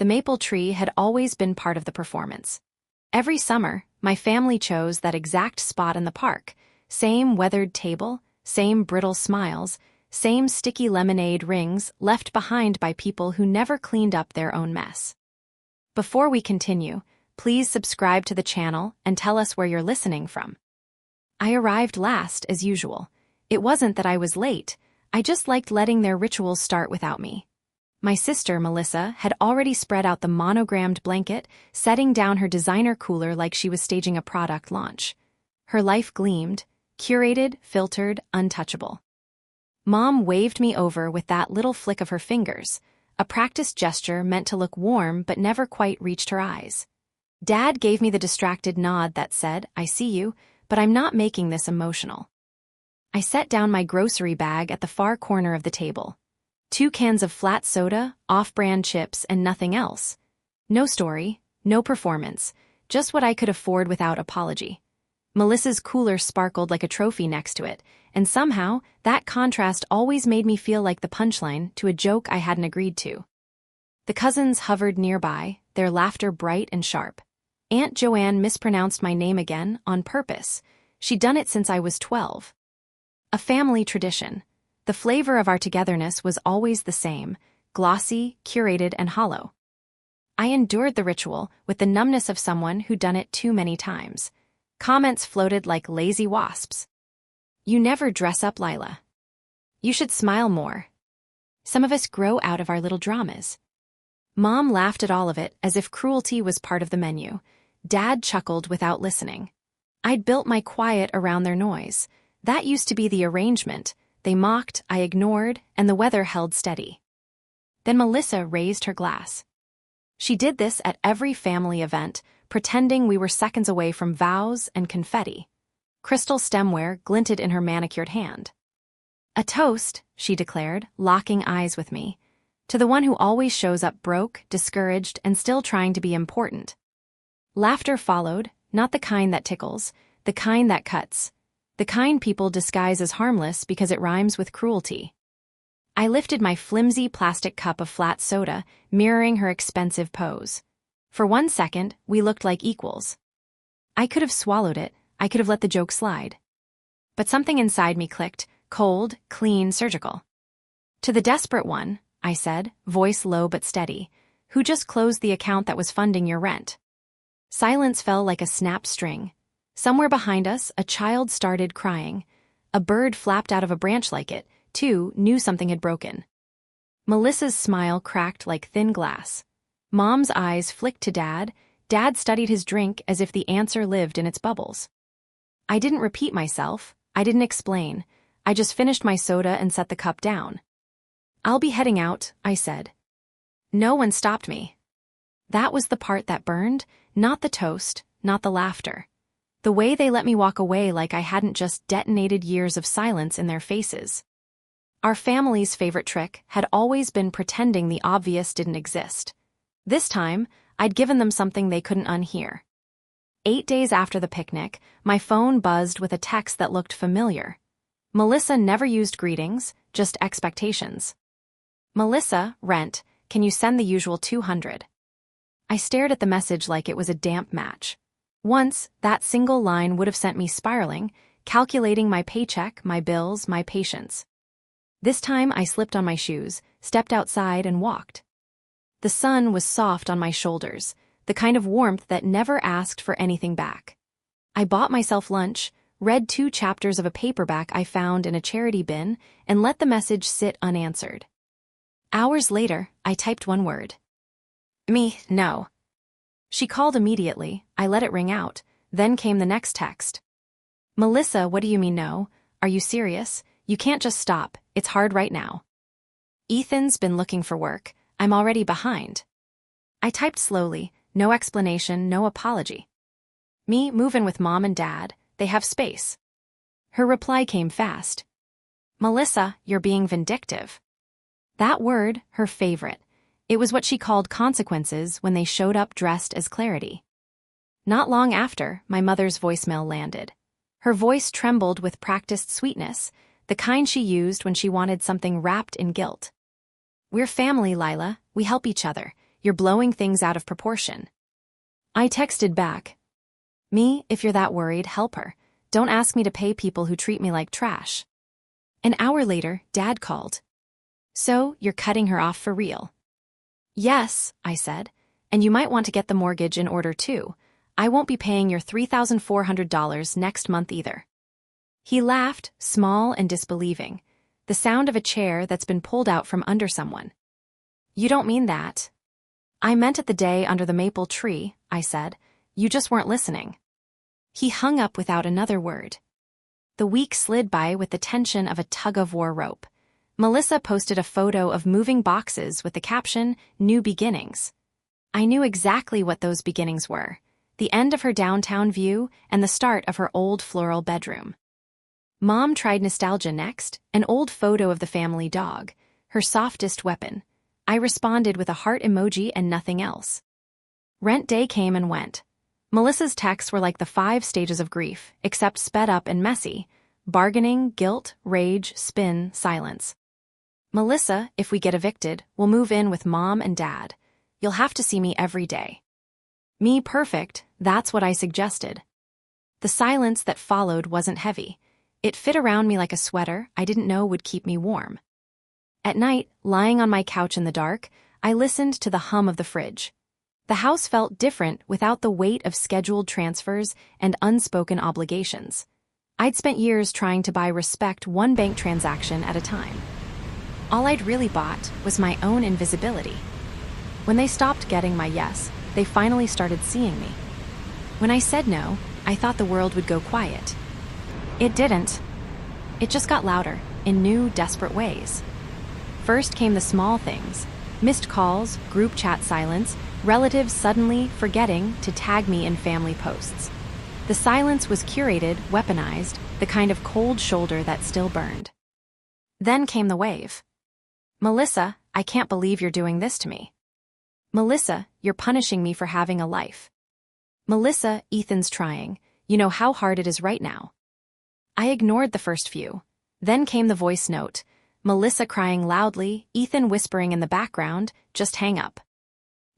the maple tree had always been part of the performance. Every summer, my family chose that exact spot in the park. Same weathered table, same brittle smiles, same sticky lemonade rings left behind by people who never cleaned up their own mess. Before we continue, please subscribe to the channel and tell us where you're listening from. I arrived last, as usual. It wasn't that I was late, I just liked letting their rituals start without me. My sister, Melissa, had already spread out the monogrammed blanket, setting down her designer cooler like she was staging a product launch. Her life gleamed, curated, filtered, untouchable. Mom waved me over with that little flick of her fingers, a practiced gesture meant to look warm but never quite reached her eyes. Dad gave me the distracted nod that said, "I see you, but I'm not making this emotional." I set down my grocery bag at the far corner of the table. 2 cans of flat soda, off-brand chips, and nothing else. No story, no performance, just what I could afford without apology. Melissa's cooler sparkled like a trophy next to it, and somehow, that contrast always made me feel like the punchline to a joke I hadn't agreed to. The cousins hovered nearby, their laughter bright and sharp. Aunt Joanne mispronounced my name again, on purpose. She'd done it since I was 12. A family tradition. The flavor of our togetherness was always the same, glossy, curated, and hollow. I endured the ritual with the numbness of someone who'd done it too many times. Comments floated like lazy wasps. "You never dress up, Lila. You should smile more." Some of us grow out of our little dramas. Mom laughed at all of it as if cruelty was part of the menu. Dad chuckled without listening. I'd built my quiet around their noise. That used to be the arrangement. They mocked, I ignored, and the weather held steady. Then Melissa raised her glass. She did this at every family event, pretending we were seconds away from vows and confetti. Crystal stemware glinted in her manicured hand. "A toast," she declared, locking eyes with me, "to the one who always shows up broke, discouraged, and still trying to be important." Laughter followed, not the kind that tickles, the kind that cuts. The kind people disguise as harmless because it rhymes with cruelty. I lifted my flimsy plastic cup of flat soda, mirroring her expensive pose. For 1 second, we looked like equals. I could have swallowed it, I could have let the joke slide. But something inside me clicked, cold, clean, surgical. "To the desperate one," I said, voice low but steady, "who just closed the account that was funding your rent." Silence fell like a snapped string. Somewhere behind us, a child started crying. A bird flapped out of a branch like it, too, knew something had broken. Melissa's smile cracked like thin glass. Mom's eyes flicked to Dad. Dad studied his drink as if the answer lived in its bubbles. I didn't repeat myself. I didn't explain. I just finished my soda and set the cup down. "I'll be heading out," I said. No one stopped me. That was the part that burned, not the toast, not the laughter. The way they let me walk away like I hadn't just detonated years of silence in their faces. Our family's favorite trick had always been pretending the obvious didn't exist. This time, I'd given them something they couldn't unhear. 8 days after the picnic, my phone buzzed with a text that looked familiar. Melissa never used greetings, just expectations. "Melissa, rent, can you send the usual 200? I stared at the message like it was a damp match. Once, that single line would have sent me spiraling, calculating my paycheck, my bills, my patience. This time I slipped on my shoes, stepped outside, and walked. The sun was soft on my shoulders, the kind of warmth that never asked for anything back. I bought myself lunch, read 2 chapters of a paperback I found in a charity bin, and let the message sit unanswered. Hours later, I typed 1 word. "Me, no." She called immediately. I let it ring out. Then came the next text. "Melissa, what do you mean no? Are you serious? You can't just stop. It's hard right now. Ethan's been looking for work. I'm already behind." I typed slowly, no explanation, no apology. "Me, move in with Mom and Dad. They have space." Her reply came fast. "Melissa, you're being vindictive." That word, her favorite. It was what she called consequences when they showed up dressed as clarity. Not long after, my mother's voicemail landed. Her voice trembled with practiced sweetness, the kind she used when she wanted something wrapped in guilt. "We're family, Lila. We help each other. You're blowing things out of proportion." I texted back, "Me, if you're that worried, help her. Don't ask me to pay people who treat me like trash." An hour later, Dad called. "So, you're cutting her off for real?" "Yes," I said, "and you might want to get the mortgage in order too. I won't be paying your $3,400 next month either." He laughed, small and disbelieving, the sound of a chair that's been pulled out from under someone. "You don't mean that." "I meant it the day under the maple tree," I said. "You just weren't listening." He hung up without another word. The week slid by with the tension of a tug-of-war rope. Melissa posted a photo of moving boxes with the caption, "New Beginnings." I knew exactly what those beginnings were: the end of her downtown view and the start of her old floral bedroom. Mom tried nostalgia next, an old photo of the family dog, her softest weapon. I responded with a heart emoji and nothing else. Rent day came and went. Melissa's texts were like the 5 stages of grief, except sped up and messy: bargaining, guilt, rage, spin, silence. "Melissa, if we get evicted, we'll move in with Mom and Dad. You'll have to see me every day." Me perfect, that's what I suggested. The silence that followed wasn't heavy. It fit around me like a sweater I didn't know would keep me warm. At night, lying on my couch in the dark, I listened to the hum of the fridge. The house felt different without the weight of scheduled transfers and unspoken obligations. I'd spent years trying to buy respect one bank transaction at a time. All I'd really bought was my own invisibility. When they stopped getting my yes, they finally started seeing me. When I said no, I thought the world would go quiet. It didn't. It just got louder, in new, desperate ways. First came the small things: missed calls, group chat silence, relatives suddenly forgetting to tag me in family posts. The silence was curated, weaponized, the kind of cold shoulder that still burned. Then came the wave. "Melissa, I can't believe you're doing this to me." "Melissa, you're punishing me for having a life." "Melissa, Ethan's trying. You know how hard it is right now." I ignored the first few. Then came the voice note: Melissa crying loudly, Ethan whispering in the background, "Just hang up."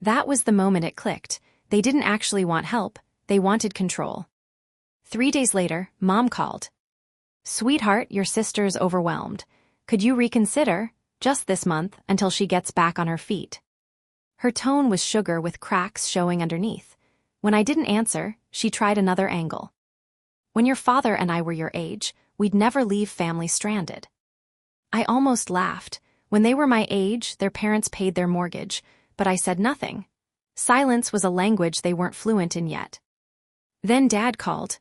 That was the moment it clicked. They didn't actually want help, they wanted control. 3 days later, Mom called. "Sweetheart, your sister's overwhelmed. Could you reconsider, just this month, until she gets back on her feet?" Her tone was sugar with cracks showing underneath. When I didn't answer, she tried another angle. "When your father and I were your age, we'd never leave family stranded." I almost laughed. When they were my age, their parents paid their mortgage, but I said nothing. Silence was a language they weren't fluent in yet. Then Dad called.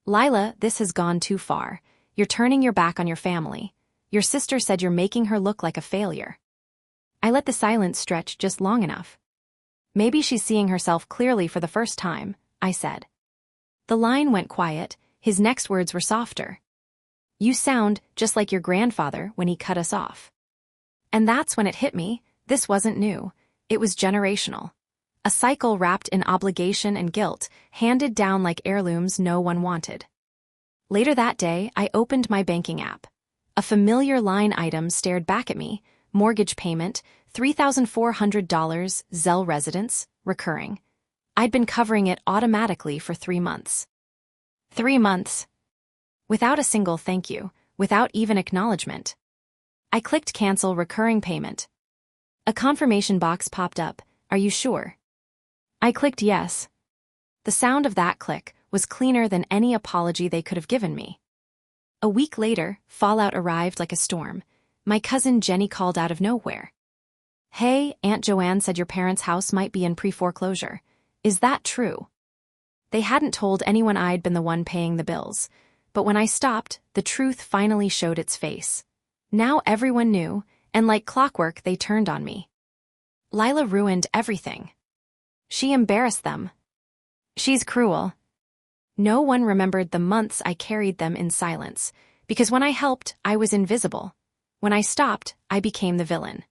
"Lila, this has gone too far. You're turning your back on your family. Your sister said you're making her look like a failure." I let the silence stretch just long enough. "Maybe she's seeing herself clearly for the first time," I said. The line went quiet. His next words were softer. "You sound just like your grandfather when he cut us off." And that's when it hit me. This wasn't new. It was generational. A cycle wrapped in obligation and guilt, handed down like heirlooms no one wanted. Later that day, I opened my banking app. A familiar line item stared back at me: mortgage payment, $3,400, Zelle residence, recurring. I'd been covering it automatically for 3 months. 3 months. Without a single thank you, without even acknowledgement. I clicked cancel recurring payment. A confirmation box popped up. "Are you sure?" I clicked yes. The sound of that click was cleaner than any apology they could have given me. A week later, fallout arrived like a storm. My cousin Jenny called out of nowhere. "Hey, Aunt Joanne said your parents' house might be in pre-foreclosure. Is that true?" They hadn't told anyone I'd been the one paying the bills. But when I stopped, the truth finally showed its face. Now everyone knew, and like clockwork they turned on me. Lila ruined everything. She embarrassed them. She's cruel. No one remembered the months I carried them in silence, because when I helped, I was invisible. When I stopped, I became the villain.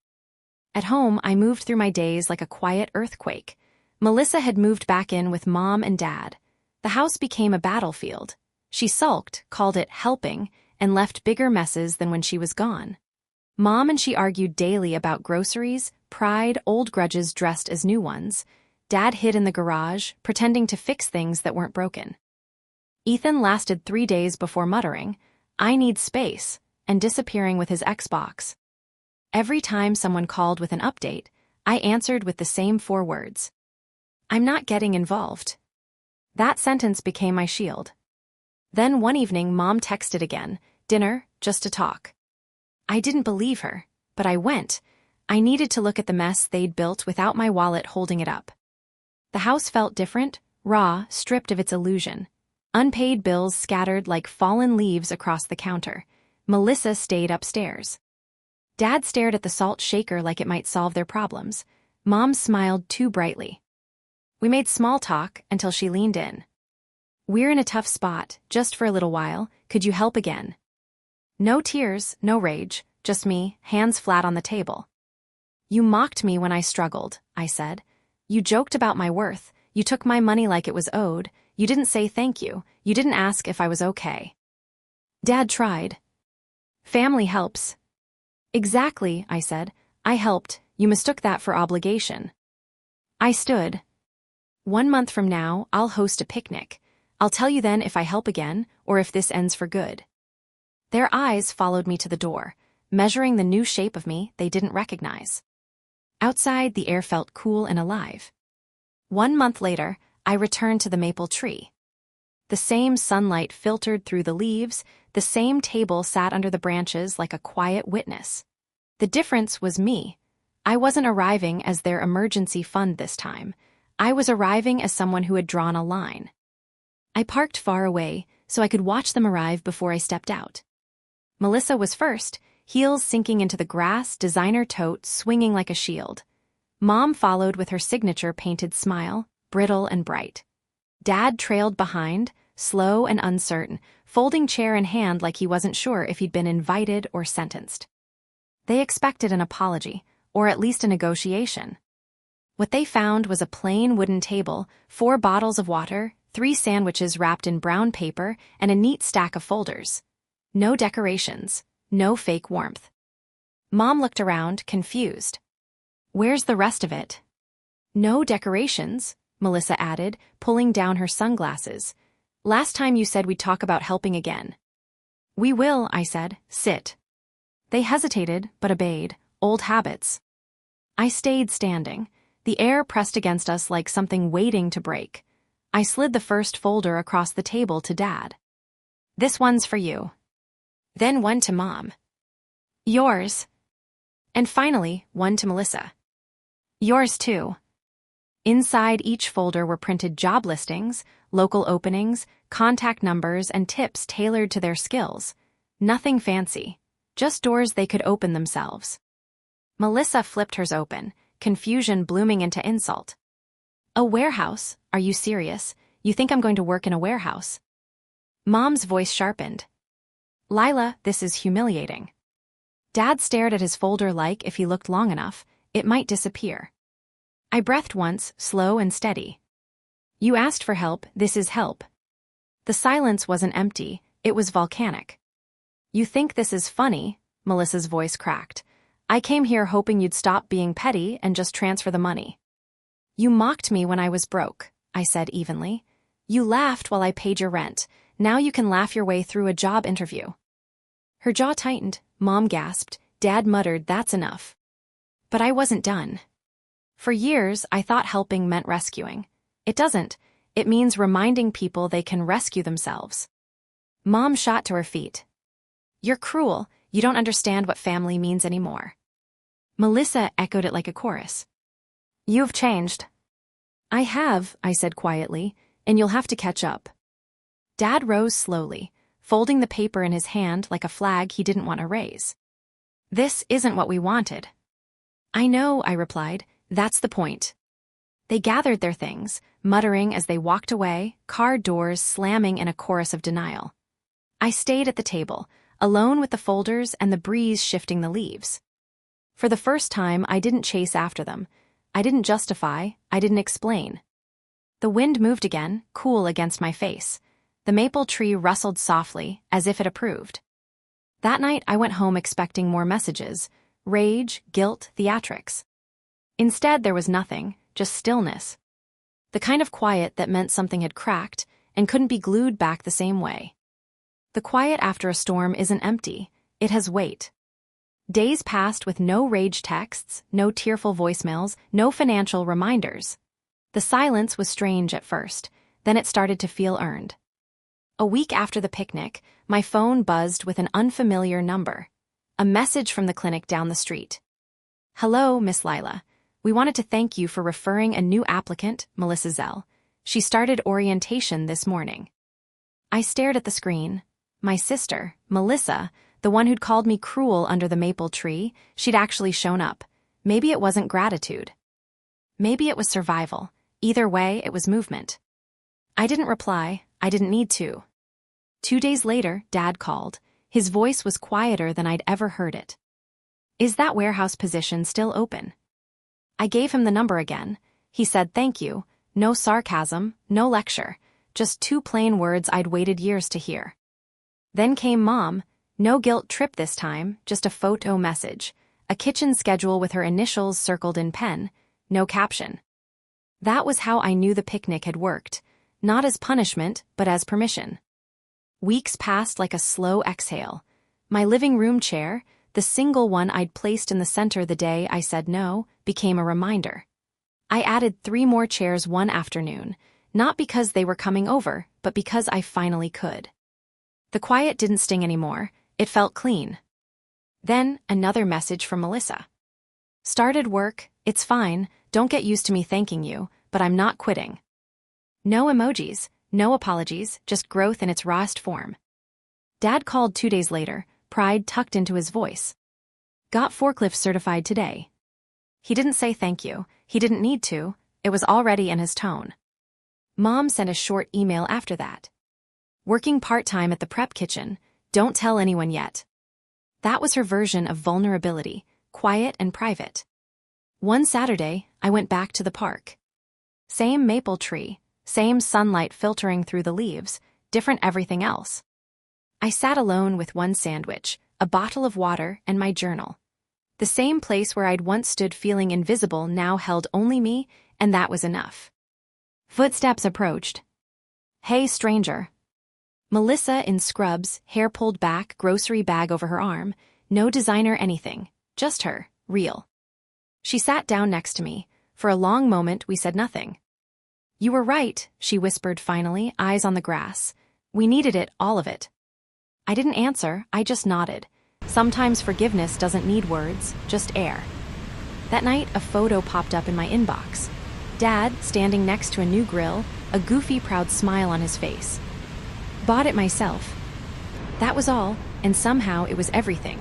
At home, I moved through my days like a quiet earthquake. Melissa had moved back in with Mom and Dad. The house became a battlefield. She sulked, called it helping, and left bigger messes than when she was gone. Mom and she argued daily about groceries, pride, old grudges dressed as new ones. Dad hid in the garage, pretending to fix things that weren't broken. Ethan lasted 3 days before muttering, "I need space," and disappearing with his Xbox. Every time someone called with an update, I answered with the same 4 words. "I'm not getting involved." That sentence became my shield. Then one evening, Mom texted again, "Dinner, just to talk." I didn't believe her, but I went. I needed to look at the mess they'd built without my wallet holding it up. The house felt different, raw, stripped of its illusion. Unpaid bills scattered like fallen leaves across the counter. Melissa stayed upstairs. Dad stared at the salt shaker like it might solve their problems. Mom smiled too brightly. We made small talk until she leaned in. "We're in a tough spot, just for a little while. Could you help again?" No tears, no rage, just me, hands flat on the table. "You mocked me when I struggled," I said. "You joked about my worth. You took my money like it was owed. You didn't say thank you. You didn't ask if I was okay." Dad tried. "Family helps." "Exactly," I said. "I helped. You mistook that for obligation." I stood. "1 month from now, I'll host a picnic. I'll tell you then if I help again, or if this ends for good." Their eyes followed me to the door, measuring the new shape of me they didn't recognize. Outside, the air felt cool and alive. 1 month later, I returned to the maple tree. The same sunlight filtered through the leaves, the same table sat under the branches like a quiet witness. The difference was me. I wasn't arriving as their emergency fund this time. I was arriving as someone who had drawn a line. I parked far away so I could watch them arrive before I stepped out. Melissa was first, heels sinking into the grass, designer tote swinging like a shield. Mom followed with her signature painted smile, brittle and bright. Dad trailed behind, slow and uncertain, folding chair in hand like he wasn't sure if he'd been invited or sentenced. They expected an apology, or at least a negotiation. What they found was a plain wooden table, 4 bottles of water, 3 sandwiches wrapped in brown paper, and a neat stack of folders. No decorations, no fake warmth. Mom looked around, confused. "Where's the rest of it?" "No decorations," Melissa added, pulling down her sunglasses. "Last time you said we'd talk about helping again." "We will," I said. "Sit." They hesitated, but obeyed. Old habits. I stayed standing. The air pressed against us like something waiting to break. I slid the first folder across the table to Dad. "This one's for you." Then one to Mom. "Yours." And finally, one to Melissa. "Yours too." Inside each folder were printed job listings, local openings, contact numbers, and tips tailored to their skills. Nothing fancy, just doors they could open themselves. Melissa flipped hers open, confusion blooming into insult. "A warehouse? Are you serious? You think I'm going to work in a warehouse?" Mom's voice sharpened. "Lila, this is humiliating." Dad stared at his folder like if he looked long enough, it might disappear. I breathed once, slow and steady. "You asked for help, this is help." The silence wasn't empty, it was volcanic. "You think this is funny?" Melissa's voice cracked. "I came here hoping you'd stop being petty and just transfer the money." "You mocked me when I was broke," I said evenly. "You laughed while I paid your rent. Now you can laugh your way through a job interview." Her jaw tightened, Mom gasped, Dad muttered, "That's enough." But I wasn't done. For years, I thought helping meant rescuing. It doesn't. It means reminding people they can rescue themselves. Mom shot to her feet. "You're cruel. You don't understand what family means anymore." Melissa echoed it like a chorus. "You've changed." "I have," I said quietly, "and you'll have to catch up." Dad rose slowly, folding the paper in his hand like a flag he didn't want to raise. "This isn't what we wanted." "I know," I replied. "That's the point." They gathered their things, muttering as they walked away, car doors slamming in a chorus of denial. I stayed at the table, alone with the folders and the breeze shifting the leaves. For the first time, I didn't chase after them. I didn't justify, I didn't explain. The wind moved again, cool against my face. The maple tree rustled softly, as if it approved. That night, I went home expecting more messages: rage, guilt, theatrics. Instead, there was nothing, just stillness. The kind of quiet that meant something had cracked and couldn't be glued back the same way. The quiet after a storm isn't empty, it has weight. Days passed with no rage texts, no tearful voicemails, no financial reminders. The silence was strange at first, then it started to feel earned. A week after the picnic, my phone buzzed with an unfamiliar number. A message from the clinic down the street. "Hello, Miss Lila. We wanted to thank you for referring a new applicant, Melissa Zell. She started orientation this morning." I stared at the screen. My sister, Melissa, the one who'd called me cruel under the maple tree, she'd actually shown up. Maybe it wasn't gratitude. Maybe it was survival. Either way, it was movement. I didn't reply. I didn't need to. 2 days later, Dad called. His voice was quieter than I'd ever heard it. "Is that warehouse position still open?" I gave him the number again. He said thank you, no sarcasm, no lecture, just 2 plain words I'd waited years to hear. Then came Mom, no guilt trip this time, just a photo message, a kitchen schedule with her initials circled in pen, no caption. That was how I knew the picnic had worked, not as punishment, but as permission. Weeks passed like a slow exhale. My living room chair, the single one I'd placed in the center the day I said no, became a reminder. I added 3 more chairs one afternoon, not because they were coming over, but because I finally could. The quiet didn't sting anymore, it felt clean. Then, another message from Melissa. "Started work, it's fine, don't get used to me thanking you, but I'm not quitting." No emojis, no apologies, just growth in its rawest form. Dad called 2 days later, pride tucked into his voice. "Got forklift certified today." He didn't say thank you, he didn't need to, it was already in his tone. Mom sent a short email after that. "Working part-time at the prep kitchen, don't tell anyone yet." That was her version of vulnerability, quiet and private. One Saturday, I went back to the park. Same maple tree, same sunlight filtering through the leaves, different everything else. I sat alone with one sandwich, a bottle of water, and my journal. The same place where I'd once stood feeling invisible now held only me, and that was enough. Footsteps approached. "Hey, stranger." Melissa in scrubs, hair pulled back, grocery bag over her arm, no designer anything, just her, real. She sat down next to me. For a long moment, we said nothing. "You were right," she whispered finally, eyes on the grass. "We needed it, all of it." I didn't answer, I just nodded. Sometimes forgiveness doesn't need words, just air. That night, a photo popped up in my inbox. Dad, standing next to a new grill, a goofy, proud smile on his face. Bought it myself. That was all, and somehow it was everything.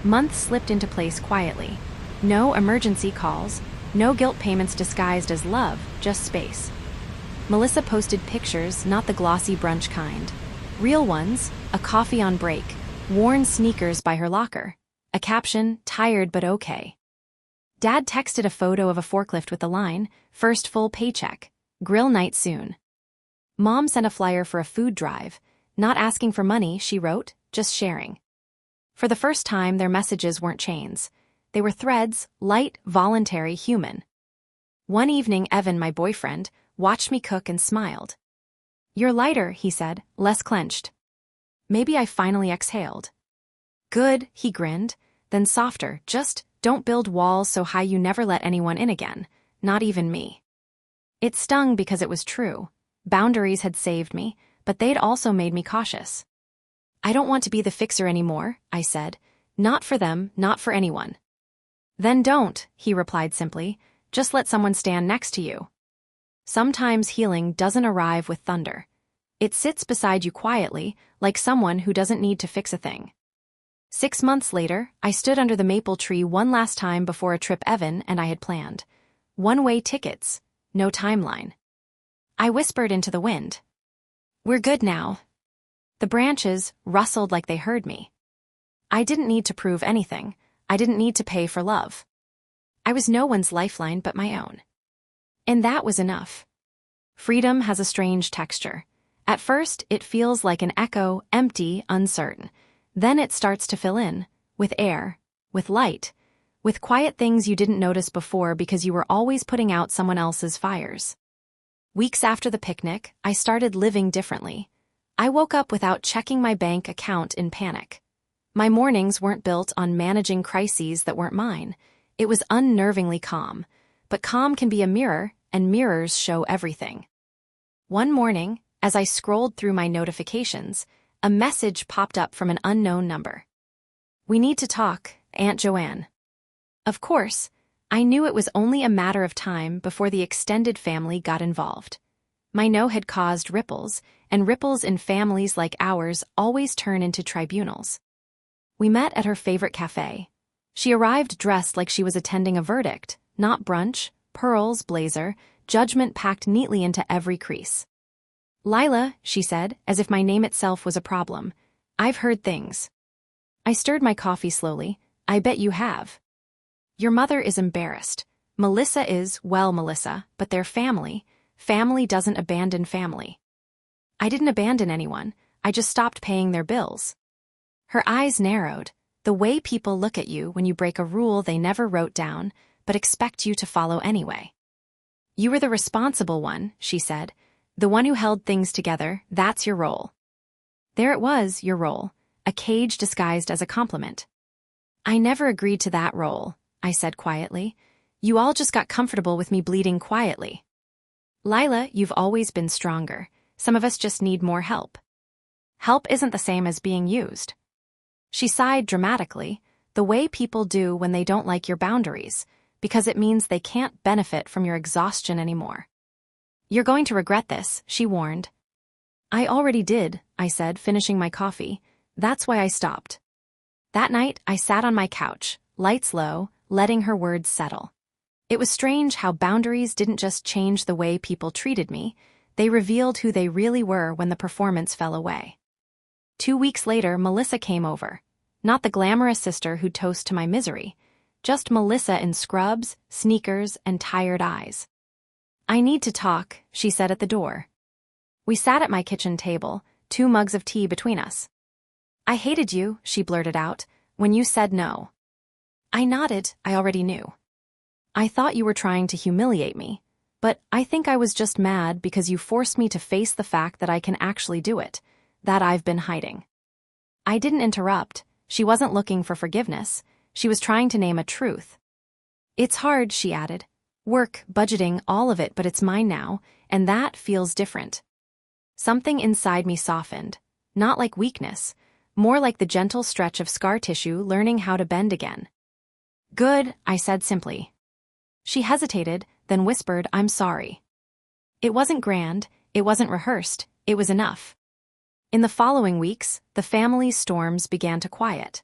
Months slipped into place quietly. No emergency calls, no guilt payments disguised as love, just space. Melissa posted pictures, not the glossy brunch kind. Real ones, a coffee on break, worn sneakers by her locker, a caption, "Tired but okay." Dad texted a photo of a forklift with the line, "First full paycheck, grill night soon." Mom sent a flyer for a food drive, not asking for money, she wrote, just sharing. For the first time, their messages weren't chains. They were threads, light, voluntary, human. One evening, Evan, my boyfriend, watched me cook and smiled. "You're lighter," he said, "less clenched." Maybe I finally exhaled. "Good," he grinned, then softer, "just don't build walls so high you never let anyone in again, not even me." It stung because it was true. Boundaries had saved me, but they'd also made me cautious. "I don't want to be the fixer anymore," I said. "Not for them, not for anyone." "Then don't," he replied simply. "Just let someone stand next to you." Sometimes healing doesn't arrive with thunder. It sits beside you quietly, like someone who doesn't need to fix a thing. 6 months later, I stood under the maple tree one last time before a trip Evan and I had planned. One-way tickets, no timeline. I whispered into the wind. "We're good now." The branches rustled like they heard me. I didn't need to prove anything. I didn't need to pay for love. I was no one's lifeline but my own. And that was enough. Freedom has a strange texture. At first, it feels like an echo, empty, uncertain. Then it starts to fill in, with air, with light, with quiet things you didn't notice before because you were always putting out someone else's fires. Weeks after the picnic, I started living differently. I woke up without checking my bank account in panic. My mornings weren't built on managing crises that weren't mine. It was unnervingly calm. But calm can be a mirror, and mirrors show everything. One morning, as I scrolled through my notifications, a message popped up from an unknown number. "We need to talk, Aunt Joanne." Of course, I knew it was only a matter of time before the extended family got involved. My no had caused ripples, and ripples in families like ours always turn into tribunals. We met at her favorite cafe. She arrived dressed like she was attending a verdict, not brunch, pearls, blazer, judgment packed neatly into every crease. "Lila," she said, as if my name itself was a problem, "I've heard things." I stirred my coffee slowly. "I bet you have." "Your mother is embarrassed. Melissa is, well, Melissa, but they're family. Family doesn't abandon family." "I didn't abandon anyone. I just stopped paying their bills." Her eyes narrowed. The way people look at you when you break a rule they never wrote down, but expect you to follow anyway. "You were the responsible one," she said. "The one who held things together, that's your role." There it was, your role, a cage disguised as a compliment. "I never agreed to that role," I said quietly. "You all just got comfortable with me bleeding quietly." "Lila, you've always been stronger. Some of us just need more help." "Help isn't the same as being used." She sighed dramatically, the way people do when they don't like your boundaries, because it means they can't benefit from your exhaustion anymore. "You're going to regret this," she warned. "I already did," I said, finishing my coffee. "That's why I stopped." That night, I sat on my couch, lights low, letting her words settle. It was strange how boundaries didn't just change the way people treated me, they revealed who they really were when the performance fell away. 2 weeks later, Melissa came over. Not the glamorous sister who'd toast to my misery, just Melissa in scrubs, sneakers, and tired eyes. "I need to talk," she said at the door. We sat at my kitchen table, 2 mugs of tea between us. "I hated you," she blurted out, "when you said no." I nodded. I already knew. "I thought you were trying to humiliate me, but I think I was just mad because you forced me to face the fact that I can actually do it, that I've been hiding." I didn't interrupt. She wasn't looking for forgiveness. She was trying to name a truth. "It's hard," she added. "Work, budgeting, all of it, but it's mine now, and that feels different." Something inside me softened, not like weakness, more like the gentle stretch of scar tissue learning how to bend again. "Good," I said simply. She hesitated, then whispered, "I'm sorry." It wasn't grand, it wasn't rehearsed, it was enough. In the following weeks, the family's storms began to quiet.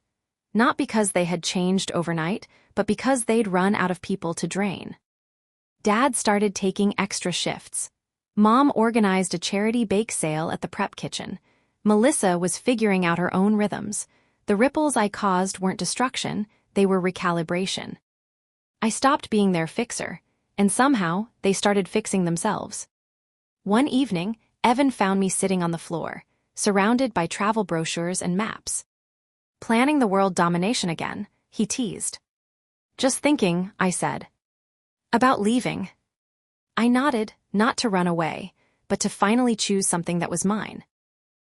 Not because they had changed overnight, but because they'd run out of people to drain. Dad started taking extra shifts. Mom organized a charity bake sale at the prep kitchen. Melissa was figuring out her own rhythms. The ripples I caused weren't destruction, they were recalibration. I stopped being their fixer, and somehow they started fixing themselves. One evening, Evan found me sitting on the floor, surrounded by travel brochures and maps. "Planning the world domination again," he teased. "Just thinking," I said. "About leaving." I nodded, not to run away, but to finally choose something that was mine.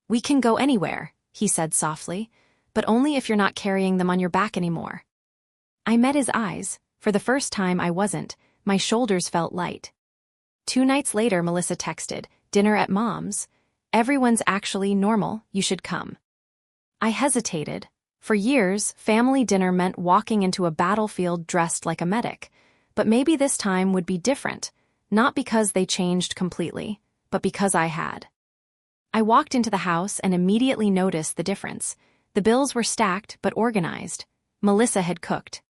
"We can go anywhere," he said softly, "but only if you're not carrying them on your back anymore." I met his eyes. For the first time I wasn't. My shoulders felt light. 2 nights later, Melissa texted, "Dinner at Mom's. Everyone's actually normal, you should come." I hesitated. For years, family dinner meant walking into a battlefield dressed like a medic. But maybe this time would be different, not because they changed completely, but because I had. I walked into the house and immediately noticed the difference. The bills were stacked but organized. Melissa had cooked.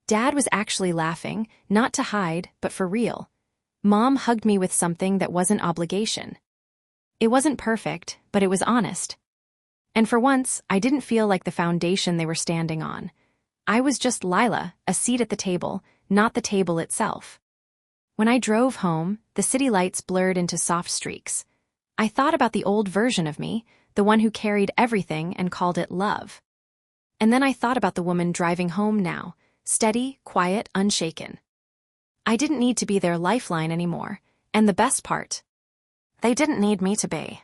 Dad was actually laughing, not to hide, but for real. Mom hugged me with something that wasn't obligation. It wasn't perfect, but it was honest. And for once, I didn't feel like the foundation they were standing on. I was just Lila, a seat at the table, not the table itself. When I drove home, the city lights blurred into soft streaks. I thought about the old version of me, the one who carried everything and called it love. And then I thought about the woman driving home now, steady, quiet, unshaken. I didn't need to be their lifeline anymore, and the best part, they didn't need me to be.